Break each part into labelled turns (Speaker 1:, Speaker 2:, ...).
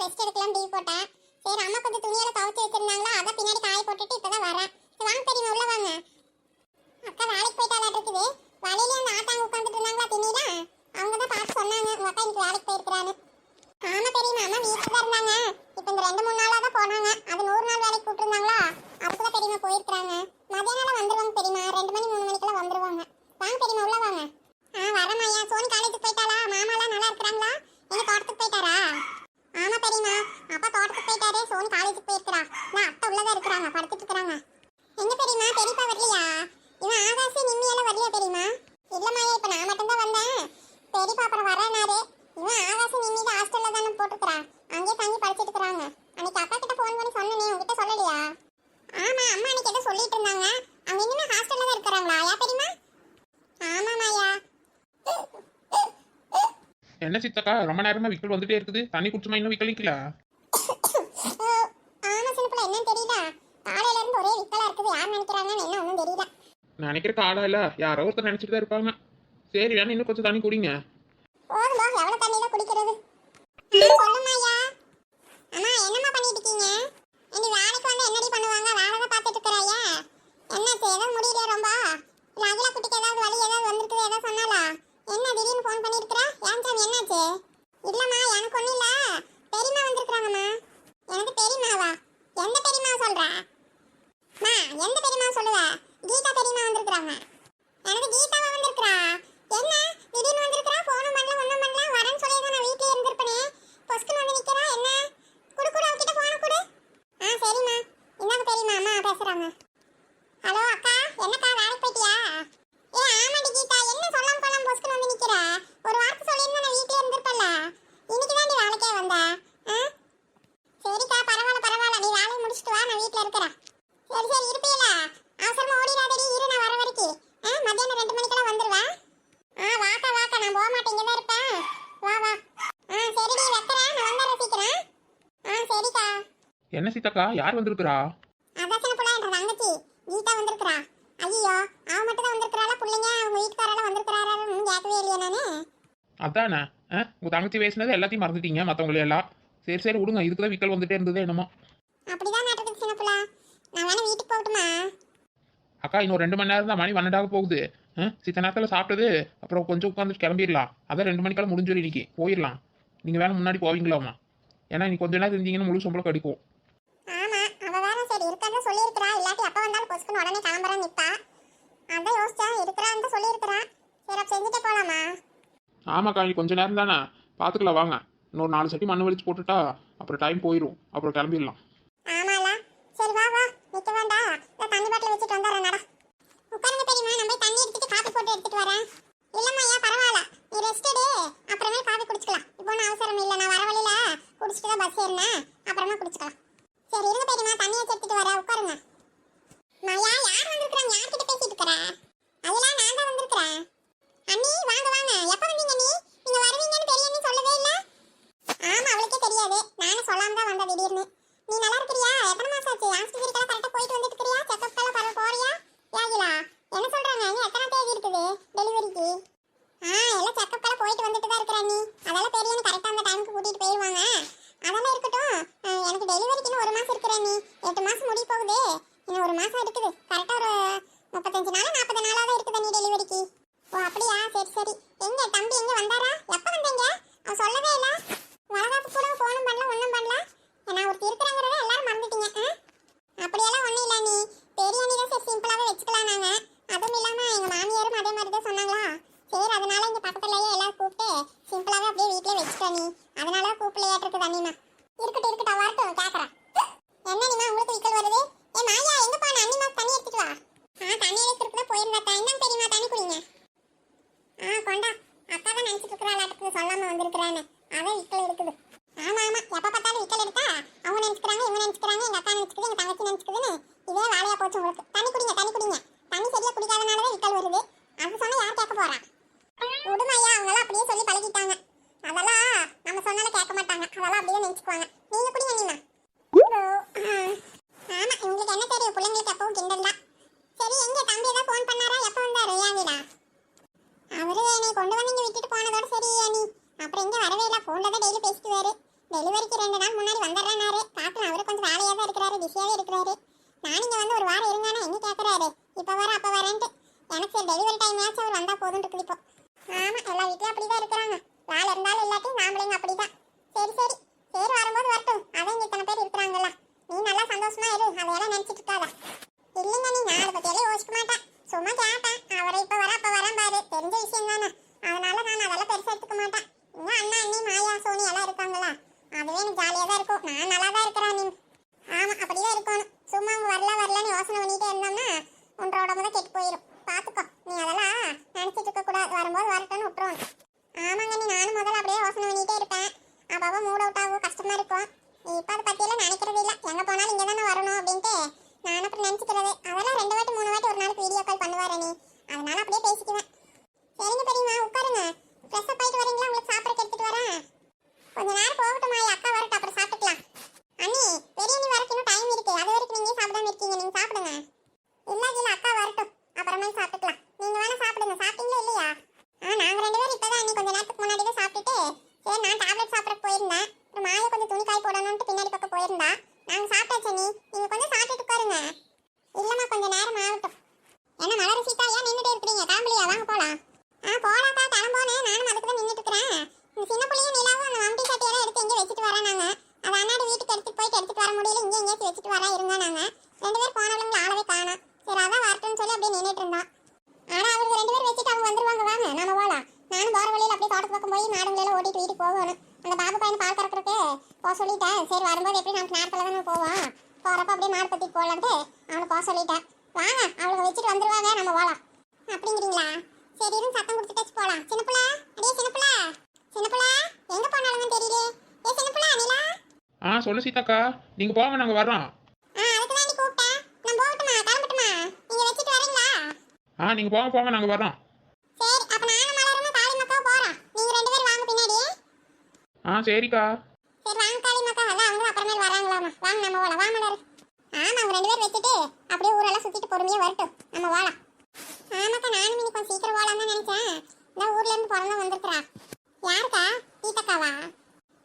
Speaker 1: Rest எடுக்கலாம் leave போட்டேன். சரி அம்மா கொஞ்சம் துணியெல்லாம் துவைச்சு வச்சிருந்தாங்களா, அதை பின்னாடி காய போட்டுட்டு இப்பதான் வரேன். வாங்க பெரியம்மா உள்ள வாங்க. அக்கா வேலைக்கு போயிட்டாலாம் இருக்குது. வழியில அந்த ஆட்டாங்க உட்காந்துட்டு இருந்தாங்களா திணிடா, அவங்க தான் பார்த்து சொன்னாங்க உங்க அக்கா இன்னைக்கு வேலைக்கு போயிருக்கிறான்னு. ஆமா பெரியம்மா, அம்மா வீட்டுல தான் இருந்தாங்க. இப்ப இந்த 2-3 நாளா தான் போனாங்க. அது 100 நாள் வேலைக்கு கூப்பிட்டுருந்தாங்களா, அதுக்குதான் பெரியம்மா போயிருக்கிறாங்க. மதியானம் வந்துருவாங்க பெரியம்மா, 2 மணி 3 மணிக்கெல்லாம் வந்துருவாங்க. வாங்க பெரியம்மா உள்ள வாங்க. வரமாயா. சோனி காலேஜுக்கு போயிட்டாளா? மாமாலாம் நல்லா இருக்கிறாங்களா? எங்க தோட்டத்துக்கு போயிட்டாரா? ஆமா பெரியம்மா, அப்பா தோட்டத்துக்கு போயிட்டாரு, சோனி காலேஜுக்கு போயிருக்கிறா. நான் அத்தை உள்ளதான் இருக்கிறாங்க, படுத்துட்டு இருக்கிறாங்க. எங்க பெரியம்மா பெரியப்பா வரலையா? இவன் ஆகாசி நிம்மி எல்லாம் வரலையா பெரியம்மா? இல்லம்மாயா, இப்ப நான் மட்டும்தான் வந்தேன். பெரியப்பா அப்புறம் வரேனாரு. இவன் ஆகாசி நிம்மி தான் ஹாஸ்டல்ல தானே போட்டுக்கிறா, அங்கேயே தங்கி படிச்சுட்டு இருக்கிறாங்க. அன்னைக்கு அக்கா கிட்ட போன் பண்ணி சொன்னேனே, உங்ககிட்ட சொல்லலையா? ஆமா அம்மா அன்னைக்கு ஏதோ சொல்லிட்டு இருந்தாங்க. அவங்க இன்னும் ஹாஸ்டல்ல தான் இருக்கிறாங்களா யா பெரியம்மா? ஆமாமாயா.
Speaker 2: என்ன சித்தக்கா ரொம்ப நேரமா விக்கல் வந்துட்டே இருக்குது, தண்ணி குடிச்சுமா இன்னும் விக்கல் நிக்கல?
Speaker 1: ஆமா சின்னப்புல, என்னன்னு தெரியல, காலையில இருந்து ஒரே விக்கலா இருக்குது. யார் நினைக்கிறாங்கன்னு என்ன ஒன்றும் தெரியல.
Speaker 2: நினைக்கிற காலா இல்ல, யாரோ ஒருத்தர் நினைச்சிட்டு தான் இருப்பாங்க. சரி வேணா இன்னும் கொஞ்சம் தண்ணி குடிங்க.
Speaker 1: போதும் போ, எவ்வளவு தண்ணி தான் குடிக்கிறது. சொல்லுமாயா. அம்மா என்னம்மா பண்ணிட்டு இருக்கீங்க? இனி வேலைக்கு வந்து என்னடி பண்ணுவாங்க? வேலை தான் பார்த்துட்டு இருக்கிறாயா? என்னாச்சு, ஏதோ முடியலையா ரொம்ப? இல்ல அகிலா குட்டிக்கு ஏதாவது வலி ஏதாவது வந்திருக்குது, ஏதாவது சொன்னாலா? என்ன திடீர்னு ஃபோன் பண்ணிருக்கா? ஏன் சாமி என்னாச்சு? இல்லம்மா எனக்கு ஒண்ணும் இல்ல, பெரியம்மா வந்திருக்காங்கம்மா. எனக்கு பெரியம்மாவா? எந்த பெரியம்மா சொல்ற? மா எந்த பெரியம்மா சொல்லுவ? கீதா பெரியம்மா வந்திருக்காங்க. எனக்கு கீதாவா வந்திருக்கா? என்ன திடீர்னு வந்திருக்கா? ஃபோனும் பண்ணல ஒண்ணும் பண்ணல, வரேன்னு சொல்லிதான் நான் வீட்லயே இருந்திருப்பனே. பொஸ்கன் வந்து நிக்கிறா. என்ன குடு குடு, அவகிட்ட போன குடு. சரிம்மா இந்தாங்க பெரியம்மா, அம்மா பேசுறாங்க. ஹலோ அக்கா, என்னக்கா வேலைக்கு போயிட்டியா? ஆமாடி கீதா, என்ன சொல்லாம கொள்ளாம பொஸ்கன் வந்து நிக்கிற? ஒரு வார்த்தை சொல்லியிருந்தா நான் வீட்லயே இருந்திருப்பேன்ல. இன்னைக்கு தான் நீ வேலைக்கே வந்த. சரிக்கா பரவாயில்ல பரவாயில்ல, நீ வேலையை முடிச்சிட்டு வா, நான் வீட்ல இருக்கிறேன். சரி சரி இருப்பீல, அவசரமா ஓடிடாதடி, இரு நான் வர வரைக்கும். மத்தியானம் 2 மணிக்கெல்லாம் வந்துருவேன். வாக்கா வாக்கா, நான் போக மாட்டேன், இங்கே தான் இருப்பேன். வா வா. சரிடி வைக்கிறேன், நான் வந்துடுறேன் சீக்கிரம். சரிக்கா.
Speaker 2: என்ன சித்தக்கா யார் வந்திருக்கிறா?
Speaker 1: அதான் சின்ன புள்ள என்ற தங்கச்சி கீதா வந்திருக்கிறா. ஐயோ அவ மட்டும் தான் வந்திருக்கிறாளா? பிள்ளைங்க அவங்க வீட்டுக்காரெல்லாம் வந்திருக்கிறாரு, கேட்கவே இல்லையா நானு?
Speaker 2: அதானே, உங்க தங்கச்சி பேசினது எல்லாத்தையும் மறந்துட்டீங்க மற்றவங்களே எல்லாம். சரி சரி விடுங்க, இதுக்கு தான் விக்கல் வந்துட்டே இருந்தது என்னமோ.
Speaker 1: அப்படிதான் நடக்குது சின்ன புள்ள. நான் வேணா வீட்டுக்கு போகட்டுமா?
Speaker 2: அக்கா இன்னும் 2 மணி நேரம் தான், மணி 12 போகுது. சித்த நேரத்தில் சாப்பிட்டது அப்புறம் கொஞ்சம் உட்காந்துட்டு கிளம்பிடலாம். அதான் 2 மணிக்கெல்லாம் முடிஞ்சு இன்னைக்கு போயிடலாம். நீங்கள் வேலை முன்னாடி போவீங்களாமா? ஏன்னா நீ கொஞ்ச நேரம் இருந்தீங்கன்னா முழு சம்பளம் கிடைக்கும்.
Speaker 1: ஆமா அவ வேற சரி இருக்கறத சொல்லியிருக்கிறா, இல்லாட்டி அப்பா வந்தாலும் பொஸ்கன் உடனே கிளம்புறா நிப்பா. அதான் யோசிச்சா இருக்கிறான்னு சொல்லியிருக்கிறா. சரி அப்ப செஞ்சுட்டே போலாமா?
Speaker 2: ஆமாக்கா நீ கொஞ்ச நேரம் தானே, பார்த்துக்கலாம் வாங்க. இன்னொரு 4 சட்டி மண்ணு வலிச்சு போட்டுட்டா அப்புறம் டைம் போயிடும், அப்புறம் கிளம்பிடலாம்.
Speaker 1: ஆமால சரி வா வா, நிக்க வேண்டாம், நான் தண்ணி பாட்டில் வச்சுட்டு வந்துடுறேன். நட உட்காருங்க பெரியம்மா, நான் போய் தண்ணி எடுத்துட்டு காபி போட்டு எடுத்துட்டு வரேன். இல்லம்மா ஏன் பரவாயில்ல, நீ ரெஸ்ட் எடு, அப்புறமே காபி குடிச்சுக்கலாம். இப்போ ஒன்றும் அவசரம் இல்லை, நான் வர வழியில குடிச்சிட்டு தான் பஸ் ஏறினேன், அப்புறமா குடிச்சுக்கலாம். சரி இருங்க பெரியம்மா, தண்ணி வச்சு எடுத்துட்டு வரேன், உட்காருங்க. மாயா யார் வந்திருக்கிறாங்க? யார்கிட்ட பேசிட்டு இருக்கிற? அதெல்லாம் நான் தான் வந்திருக்கிறேன். அண்ணி வாங்க வாங்க, எப்போ வந்தீங்க நீ? நீங்க வருவீங்கன்னு பெரிய அண்ணி சொல்லவே இல்லை. ஆமா அவளுக்கே தெரியாது, நானும் சொல்லாம தான் வந்தேன் திடீர்னு. நீ நல்லா இருக்கிறியா? எத்தனை மாசம் ஆச்சு? ஆஸ்பத்திரிக்கெல்லாம் கரெக்டாக போயிட்டு வந்துட்டு இருக்கிறியா? செக்கப்க்கெல்லாம் போறியா? யாகிலா என்ன சொல்றாங்க? நீ எத்தனை தேதி இருக்குது டெலிவரிக்கு? எல்லாம் செக்கப்க்கெல்லாம் போயிட்டு வந்துட்டு தான் இருக்கிறேன் நீ. அதெல்லாம் பெரிய அண்ணி கரெக்டாக அந்த டைமுக்கு கூட்டிட்டு போயிடுவாங்க. அதெல்லாம் இருக்கட்டும், எனக்கு டெலிவரிக்கு இன்னும் 1 மாசம் இருக்கிறேன் நீ. 8 மாசம் முடிய போகுது, இன்னும் 1 மாசம் இருக்குது. கரெக்டாக ஒரு 35 நாள் 40 நாளாக தான் இருக்குது நீ டெலிவரிக்கு. ஓ அப்படியா? சரி சரி. எங்க தம்பி எங்க வந்தாரா? எப்போ வந்தீங்க? அவன் சொல்லவே இல்லை. வளகாப்பு கூட ஃபோனும் பண்ணல ஒன்றும் பண்ணல. நான் ஒருத்தி இருக்கிறாங்கிறத எல்லாரும் மறந்துட்டீங்க. அப்படியெல்லாம் ஒன்றும் இல்லை நீ, பெரிய அண்ணி தான் சரி சிம்பிளாகவே வச்சுக்கலாம் நாங்கள். அதுவும் இல்லாமல் எங்கள் மாமியாரும் அதே மாதிரி தான் சொன்னாங்களா, சரி அதனால இங்கே பக்கத்துலேயே எல்லாரும் கூப்பிட்டு சிம்பிளாகவே அப்படியே வீட்டிலே வச்சுட்டோம் நீ. அதனால கூப்பிடலையாட்டிருக்கு தண்ணிமா. இருக்கட்டும் இருக்கட்டும் வரட்டும் கேட்குறேன். என்ன நீமா உங்களுக்கு விக்கல் வருது? மாயா எங்கே போன? அண்ணிமா தண்ணி எடுத்துட்டு வா. தண்ணி எடுத்துட்டு தான் போயிருந்தா. என்ன தெரியுமா, தண்ணி குடிங்க. கொண்டா. அக்கா தான் நினச்சிட்டு இருக்கிறாளாட்டுக்கு சொல்லாமல் வந்திருக்கிறேன்னு, அதான் விக்கல் இருக்குது. ஆமா ஆமா, எப்ப பார்த்தாலும் விக்கல் எடுத்தா அவங்க நினைச்சுக்கிறாங்க, இவங்க நினைச்சுக்கிறாங்க, எங்க அக்கா நினைச்சுக்குது, எங்க தங்கச்சி நினைச்சுக்குதுன்னு இதே வேலையா போச்சு உங்களுக்கு. தண்ணி குடிங்க தண்ணி குடிங்க. தண்ணி சரியா குடிக்காதனாலதான் விக்கல் வருது. அது சொன்னா யார் கேட்க போறா? விடுமையா, அவங்களாம் அப்படியே சொல்லி பழகிட்டாங்க. அதெல்லாம் நம்ம சொன்னாலும் கேட்க மாட்டாங்க, அதெல்லாம் அப்படியே நினைச்சுக்குவாங்க. நீங்க குடிங்க நீமா. ஆமா உங்களுக்கு என்ன தெரியும், பிள்ளைங்களுக்கு எப்பவும் கிண்டல் தான். சரி எங்க தம்பி ஏதாவது ஃபோன் பண்ணாரா? எப்போ வந்தாரு? ஏன் வீடா? அவரு என்னை கொண்டு வந்து இங்க விட்டுட்டு போனதோட சரி நீ. அப்புறம் எங்க வரவே இல்லை, ஃபோன்ல தான் டெய்லி பேசிக்குவாரு. டெலிவரிக்கு 2 நாள் முன்னாடி வந்துடுறேன்னாரு. பார்க்கலாம், அவரு கொஞ்சம் வேலையா தான் இருக்கிறாரு, பிஸியாவே இருக்கிறாரு. நான் இங்க வந்து ஒரு வாரம் இருங்கானே எங்க கேட்கறாரு, இப்ப வர அப்ப வரேன்ட்டு. எனக்கு சரி டெலிவரி டைம்லாச்சும் அவர் வந்தா போதும்னு இருக்குது இப்போ. ஆமா, எல்லா வீட்லயும் அப்படிதான் இருக்கிறாங்க. வேலை இருந்தாலும் இல்லாட்டி நாமளையும் அப்படிதான். சரி சரி சரி, வரும்போது வரட்டும். அதான் இங்க இத்தனை பேர் இருக்கிறாங்கல்ல, நீ நல்லா சந்தோஷமா இரு, அதையெல்லாம் நினைச்சிட்டு இருக்காத. இல்லைங்க, நீ நான் அதை பத்தியெல்லாம் யோசிக்க மாட்டேன். சும்மா கேட்டேன், அவரை இப்ப வர அப்ப வரேன் பாரு, தெரிஞ்ச விஷயம் தானே. அதனால நான் அதெல்லாம் பெருசா எடுத்துக்க மாட்டேன். இன்னும் அண்ணா அண்ணி மாயா சோனி எல்லாம் இருக்காங்களா, அதுவே எனக்கு ஜாலியா தான் இருக்கும். நான் நல்லா தான் இருக்கிறேன். நீ ஆமா, அப்படிதான் இருக்கணும். சும்மா அவங்க வரலன்னு யோசனை பண்ணிட்டே இருந்தோம்னா உன்னோட உடம்பு தான் கெட்டு போயிடும். பாத்துக்கோ, நீ அதெல்லாம் நினைச்சிட்டு இருக்க கூடாது. வரும்போது வரட்டும்னு விட்டுருவோம். ஆமாங்க, நீ நானும் முதல்ல அப்படியே யோசனை பண்ணிட்டே இருப்பேன். அப்போ மூட் அவுட் ஆகும், கஷ்டமா இருக்கும். இப்ப அதை பத்தியெல்லாம் நினைக்கிறது இல்ல. எங்க போனாலும் இங்க தானே வரணும் அப்படின்ட்டு நான் அப்படி நினைச்சுக்கிறது. அதெல்லாம் 2 வாட்டி 3 வாட்டி ஒரு நாளைக்கு வீடியோ கால் பண்ணுவாரு நீ, அதனால அப்படியே பேசிக்குவேன். சரிங்க பெரியம்மா, உட்காருங்க. ஃப்ரெஷ் அப் ஆயிட்டு வரீங்களா? உங்களுக்கு சாப்பிட எடுத்துட்டு வரேன். கொஞ்ச நேரம் போகட்டுமா, அக்கா வரட்டும், அப்புறம் சாப்பிட்டுக்கலாம். அண்ணி, பெரிய நீ வரக்கு இன்னும் டைம் இருக்கு. அது வரைக்கும் நீங்க சாப்பிடாம இருக்கீங்க, நீங்க சாப்பிடுங்க. இல்ல அக்கா வரட்டும், அப்புறமே சாப்பிட்டுக்கலாம். நீங்க வேணா சாப்பிடுங்க. சாப்பிட்டீங்களா இல்லையா? நாங்க 2 பேரும் இப்பதான் அண்ணி கொஞ்ச நேரத்துக்கு முன்னாடி தான் சாப்பிட்டுட்டு, சரி நான் டேப்லெட் சாப்பிட போயிருந்தேன். அப்புறம் மாயா கொஞ்சம் துணி காய் போடணும்னு பின்னாடி பக்கம் போயிருந்தா. நாங்க சாப்பிட்டாச்சு. நீங்க கொஞ்சம் சாப்பிட்டுட்டு உட்காருங்க. இல்லம்மா, கொஞ்ச நேரம் ஆகட்டும். என்ன மலர் சீதா, ஏன் நின்றுட்டே இருக்கிறீங்க? கிளம்பலையா? வாங்க போலாம். போலாக்கா, கிளம்போனே. நானும் அதுக்கு தான் நின்றுட்டு இருக்கிறேன். இந்த சின்ன பிள்ளையும் நிலாவும் அந்த மம்டி சட்டியெல்லாம் எடுத்து எங்கே வச்சுட்டு வரேன். நாங்க அதை அண்ணாடி வீட்டுக்கு எடுத்துட்டு போயிட்டு எடுத்துட்டு வர முடியல, இங்கே எங்கேயாச்சும் வச்சுட்டு வரேன் இருங்க. நாங்க 2 பேர் போனவங்க ஆளவே காணோம். சரி அதான் வரட்டும்னு சொல்லி அப்படியே நின்றுட்டு இருந்தோம். ஆனா அவங்க 2 பேர் வச்சுட்டு அவங்க வந்துருவாங்க. வாங்க நாம போலாம். நானும் போற வழியில அப்படியே தோட்டத்து பக்கம் போய் மாடுங்களெல்லாம் ஓட்டிட்டு வீட்டுக்கு போகணும். அந்த பாபு பையன் பால் கறக்கிறதுக்கு போக சொல்லிட்டேன். சரி வரும்போது எப்படி நமக்கு நேரத்தில் தானே போவோம், போறப்ப அப்படியே மாடு பத்திட்டு போகலான்ட்டு அவனை போக சொல்லிட்டேன். வாங்க, அவளுக்கு வச்சுட்டு வந்துருவாங்க, நம்ம போகலாம். அப்படிங்கிறீங்களா? சரி இருந்து சத்தம் கொடுத்துட்டு போகலாம். சின்னப்புள்ள, அடியே சின்னப்புள்ள, சின்னப்புள்ள எங்க போனாலுமே தெரியல. ஏ சின்னப்புள்ள, நிலா.
Speaker 2: சொல்லு சீதாக்கா, நீங்க போங்க, நாங்க வர்றோம்.
Speaker 1: அதுக்கு தான் நீ கூப்பிட்டேன். நான் போகட்டுமா, கிளம்பட்டுமா? நீங்க வச்சுட்டு வரீங்களா?
Speaker 2: நீங்க போங்க, நாங்க வர்றோம்.
Speaker 1: சரி, அப்ப நானும் மலரும் காளி மக்காவும் போறோம். நீங்க 2 பேரும் வாங்க பின்னாடி.
Speaker 2: சரிக்கா.
Speaker 1: சரி வாங்க காளி மக்கா, அதான் அவங்க அப்புறமேல் வராங்களாமா. வாங்க நம்ம போலாம். வா மலர். ஆமா, அவங்க 2 பேரும் வச்சுட்டு அப்படியே ஊரெல்லாம் சுத்திட்டு பொறுமையா வரட்டும், நம்ம போலாம். ஆமாக்கா, நானும் இன்னைக்கு கொஞ்சம் சீக்கிரம் போலாம் தான் நினைச்சேன். இந்த ஊர்ல இருந்து பிறந்தா வந்திருக்கிறா. யாருக்கா? கீதாக்காவா?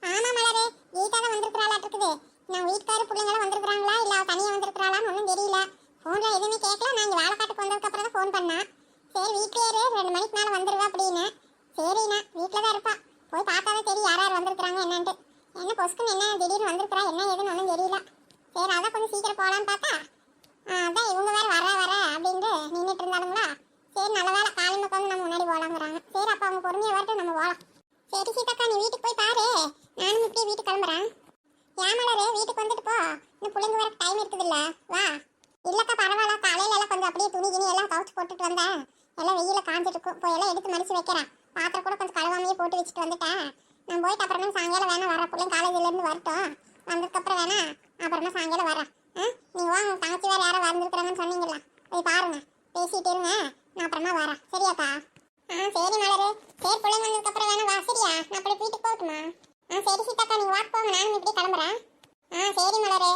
Speaker 1: ஆமா மலரே, கீதா தான் வந்திருக்கிறாளாட்டு இருக்குது. நான் வீட்டுக்காரு பிள்ளைங்களாம் வந்திருக்கிறாங்களா இல்ல அவ தனியா வந்திருக்கிறாளான்னு ஒன்றும் தெரியல. போன்ல எதுவுமே கேட்கல. நான் இங்க வேலை காட்டுக்கு வந்ததுக்கு அப்புறம் தான் ஃபோன் பண்ணா. சரி வீட்டுல இரு, 2 மணிக்கு மேல வந்துருவா அப்படின்னு. சரிண்ணா, வீட்டுல தான் இருப்பா. போய் பார்த்தாதான் தெரியும் யார் யார் வந்திருக்கிறாங்க என்னன்ட்டு. என்ன பொசுக்குன்னு என்ன திடீர்னு வந்திருக்கிறா, என்ன ஏதுன்னு ஒன்றும் தெரியல. சரி அதான் கொஞ்சம் சீக்கிரம் போகலான்னு பார்த்தா அதான் இவங்க வேற வர அப்படின்ட்டு நின்றுட்டு இருந்தாலுங்களா. சரி நல்ல வேலை, காலையில் உட்காந்து நம்ம முன்னாடி போகலாங்கிறாங்க. சரி அப்போ அவங்க பொறுமையாக வரட்டும், நம்ம போகலாம். சரி சீதாக்கா, நீ வீட்டுக்கு போய் பாரு, நானும் இப்படியே வீட்டுக்கு கிளம்புறேன். ஏன் மலரு, வீட்டுக்கு வந்துட்டு போ. இன்னும் பிள்ளைங்க வர டைம் இருக்குதுல்ல, வா. இல்லக்கா பரவாயில்ல, காலையில எல்லாம் கொஞ்சம் அப்படியே துணி கிணி எல்லாம் துவைச்சு போட்டுட்டு வந்தேன். எல்லாம் வெயில காஞ்சிட்டு இருக்கும், போய் எல்லாம் எடுத்து மடிச்சு வைக்கிறேன். பாத்திரம் கூட கொஞ்சம் கழுவாமையே போட்டு வச்சுட்டு வந்துட்டேன். நான் போயிட்டு அப்புறமே சாயங்காலம் வேணா வரேன். பிள்ளைங்க காலேஜ்ல இருந்து வரட்டும், வந்ததுக்கப்புறம் வேணா அப்புறமா சாயங்காலம் வரேன். நீங்க வாங்க, தங்கச்சி வேற யாரோ வந்திருக்கிறாங்கன்னு சொன்னீங்களா, போய் பாருங்க, பேசிட்டு இருங்க, நான் அப்புறமா வரேன். சரியாக்கா? சரி மலரு. சரி பிள்ளைங்க வந்ததுக்கு அப்புறம் வேணா வா. சரியா? நான் அப்படி வீட்டுக்கு போகட்டுமா? சரி சீதாக்கா, நீங்க வாக்கு போங்க, நானும் இப்படி கிளம்புறேன். சரி மலரு.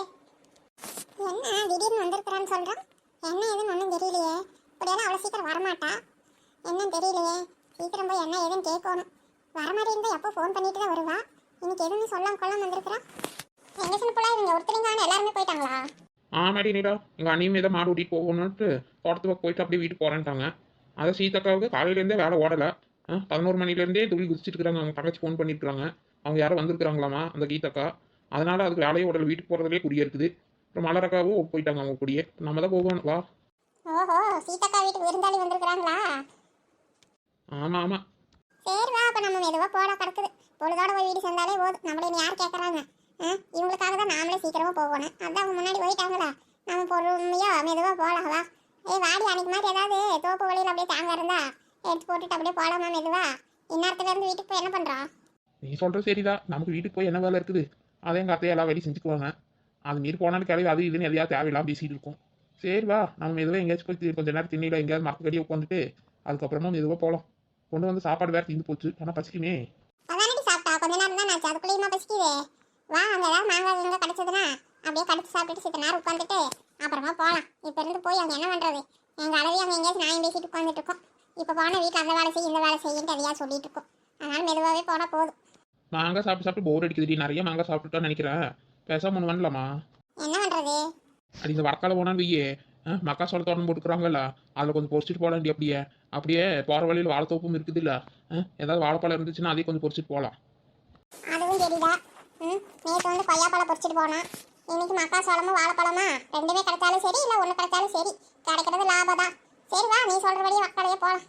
Speaker 1: என்ன திடீர்னு வந்திருக்கிறான்னு சொல்றான், என்ன ஏதுன்னு ஒன்றும் தெரியலையே. இப்படியெல்லாம் அவ்வளோ சீக்கிரம் வரமாட்டா, என்னன்னு தெரியலையே. சீக்கிரம் போய் என்ன ஏதுன்னு கேட்கணும். வர மாதிரி இருந்தால் எப்போ ஃபோன் பண்ணிட்டு தான் வருவா. இன்னைக்கு எதுவும் சொல்லாம கொள்ளாம வந்திருக்கிறான். எங்க சின்ன பிள்ளை, இவங்க ஒருத்தருங்கான எல்லாருமே போயிட்டாங்களா?
Speaker 2: ஆமாடி நீடா, எங்கள் அண்ணியும் ஏதோ மாடு ஓட்டிட்டு போகணுன்ட்டு தோட்டத்து பக்கம் போயிட்டு அப்படியே வீட்டுக்கு போகிறேன்ட்டாங்க. அதை சீதாக்காவுக்கு காலையிலேருந்தே வேலை ஓடலை. 11 மணிலேருந்தே துளி குதிச்சிட்டு இருக்கிறாங்க. அவங்க தங்கச்சி ஃபோன் பண்ணிட்டுருக்காங்க, அவங்க யாரும் வந்திருக்கிறாங்களாமா, அந்த கீதாக்கா. அதனால் அதுக்கு வேலையை ஓடலை, வீட்டுக்கு போகிறதுலே குடியே இருக்குது. அப்புறம் மலரக்காவும் போயிட்டாங்க அவங்க கூடியே. நம்ம தான் போகணும், வா.
Speaker 1: ஓஹோ, சீதாக்கா வீட்டுக்கு விருந்தாளி வந்திருக்கிறாங்களா?
Speaker 2: ஆமாம்.
Speaker 1: சரி வா, அப்போ நம்ம மெதுவாக போட கிடக்குது. பொழுதோட போய் வீடு சேர்ந்தாலே போதும், நம்மள யார் கேட்குறாங்க? இவங்களுக்காக தான் நாமளே சீக்கிரமாக போகணும். அதான் அவங்க முன்னாடி போயிட்டாங்களா, நம்ம பொறுமையாக மெதுவாக போகலாம். வா. வாடி, அன்னைக்கு மாதிரி ஏதாவது தோப்பு வழியில் அப்படியே தேங்காய் இருந்தா எடுத்து போட்டுட்டு அப்படியே போகலாமா மெதுவா? இந்நேரத்துல இருந்து வீட்டுக்கு போய் என்ன பண்ணுறோம்?
Speaker 2: நீ சொல்கிறது சரிதான், நமக்கு வீட்டுக்கு போய் என்ன வேலை இருக்குது? அதே எங்கள் அத்தையை எல்லா வேலையும் செஞ்சுக்குவாங்க. அது மீறி போனாலும் கிளவி அது இதுன்னு எதையாவது தேவையில்லாம பேசிட்டு இருக்கும். சரி வா, நம்ம மெதுவாக எங்கேயாச்சும் போய் கொஞ்சம் நேரம் திண்ணியில் எங்கேயாவது மரத்துக்கடியே உட்காந்துட்டு அதுக்கப்புறமா மெதுவாக போகலாம். கொண்டு வந்து சாப்பாடு வேறு தீர்ந்து போச்சு, ஆனால் பசிக்குமே.
Speaker 1: அதானடி சாப்பிட்டா, கொஞ்ச நேரம் தான் ஆச்சு, அதுக்குள்ளேயுமா பசிக்குது? வா, அங்கே ஏதாவது மாங்காய் எங்கே கிடச்சதுன்னா அப்படியே கடிச்சு சாப்பிட்டுட்டு சித்த நேரம் உட்காந்துட்டு அப்புறமா போகலாம். இப்போ இருந்து போய் அங்கே என்ன பண்ணுறது? எங்கள் அளவி அங்கே எங்கேயாச்சும் நாயும் பேசிட்டு உட்காந்துட்டு இருக்கோம். இப்போ போனால் வீட்டில் அந்த வேலை செய்ய இந்த வேலை செய்யுன்ட்டு அதையா சொல்லிட்டு இருக்கோம். அதனால மெதுவாகவே போனால் போதும்.
Speaker 2: மாங்காய் சாப்பிட்டு சாப்பிட்டு போர் அடிக்குதுடி, நிறைய மாங்காய் சாப்பிட்டுட்டோன்னு நினைக்கிறேன். பேசாம ஒன்று பண்ணலாமா?
Speaker 1: என்ன பண்றது?
Speaker 2: அடி இந்த வரக்கால போனான்னு வையே, மக்கா சோள தோட்டம் போட்டுக்கிறாங்கல்ல, அதில் கொஞ்சம் பொறிச்சிட்டு போகலாண்டி. அப்படியே அப்படியே போகிற வழியில் வாழைத்தோப்பும் இருக்குது இல்லை, ஏதாவது வாழைப்பழம் இருந்துச்சுன்னா அதையும் கொஞ்சம் பொறிச்சிட்டு போகலாம்.
Speaker 1: அதுவும் சரிடா. நேற்று வந்து கொய்யாப்பழம் பொறிச்சிட்டு போனான். இன்னைக்கு மக்கா சோளமும் வாழைப்பழமா ரெண்டுமே கிடைச்சாலும் சரி, இல்லை ஒன்று கிடைச்சாலும் சரி, கிடைக்கிறது லாபம் தான். சரி வா, நீ சொல்கிறபடியே வக்காலையே போகலாம்.